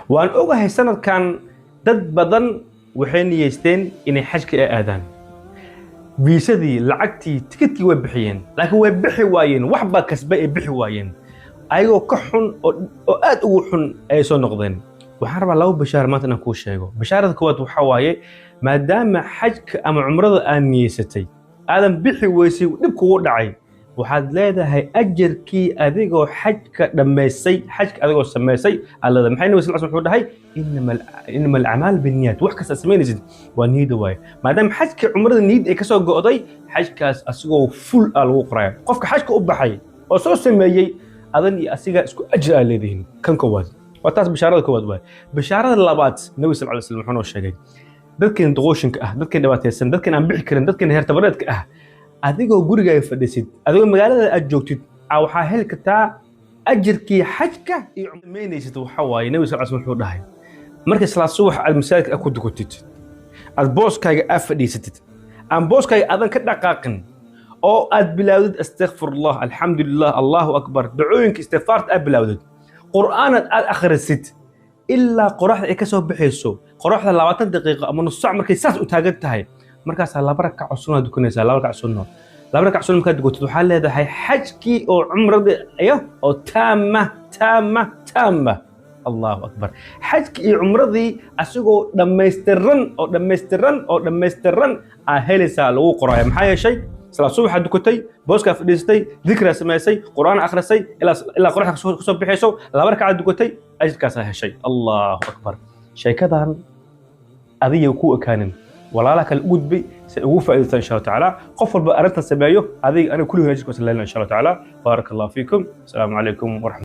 وأن أوجه السنة كان ضد بدن وحين يستين إن حجك آذان فيسدي لعقتي تكتي وبحيين لكن وبحي واين وحبا كسبة بحي واين أيوة كحن أو آد وحن أي سو نقدين وحرب لو بشار ما تنكو شيء بشارة كوات وحواي ما دام حجك أم عمره أنيستي آدم بحي ويسي ونبكو ودعي waxaad leedahay ajarkii adigoo xajka dhameysay xajka adigoo sameysay allada maxay nabi sallallahu alayhi wasallam wuxuu dhahay inama al-a'mal bin-niyyat wax kasta sameynaysid waa niyada waay maadaama xajka umrada niyad ay ka soo go'day xajkaas asigoo full lagu qoray qofka xajka u baxay oo soo sameeyay adan iyo asiga isku ajr ay leeyihiin kan koowaad waa taas bishaarada koowaad waay bishaarada labaad nabi sallallahu alayhi wasallam wuxuu sheegay dadkeen doqoshinka ah dadkeen dhibaataysan dadkeen aan bixi karin dadkeen heer tabareedka ah adigoo gurigaaga fadhisid adigoo magaalada aad joogtid waxaa heli kartaa ajirkii xajka iyo cumreynaysid waxa waaye nabi sallallahu alayhi wasallam wuxuu dhahay markii salaad subax aad masaajidka ku dukatid aad booskaaga aad fadhiisatid aan booskaaga aadan ka dhaqaaqin oo aad bilaawdid astaghfirullah alxamdulillah allahu akbar ducooyinka istighfaarta aad bilaawdid qur'aanad aad akhrisid ilaa qoraxda ay ka soo baxayso qoraxda 20 daqiiqo ama nus saac markay saas u taagan tahay markaas laba rakac sunna dukanaysa laba rakac sunna markaad dukato waxaa leedahay xajkii oo cumrada oo taama allahu akbar xajkii iyo cumradii asigoo dhammaystiran aa helaysaa lagu qoraya maxaa yeeshay salaad subax dukatay booska fadhiistay dhikra samaysay quraan akhrisay ilaa qoraxda ka soo bixayso laba rakac dukatay ajirkaas heshay allahu akbar sheekadan adiga ku ekaanin ولا لك الأدبي سأوفى إن شاء الله تعالى قفل بأردت سبايو هذه أنا كل هنا إن شاء الله تعالى بارك الله فيكم السلام عليكم ورحمة الله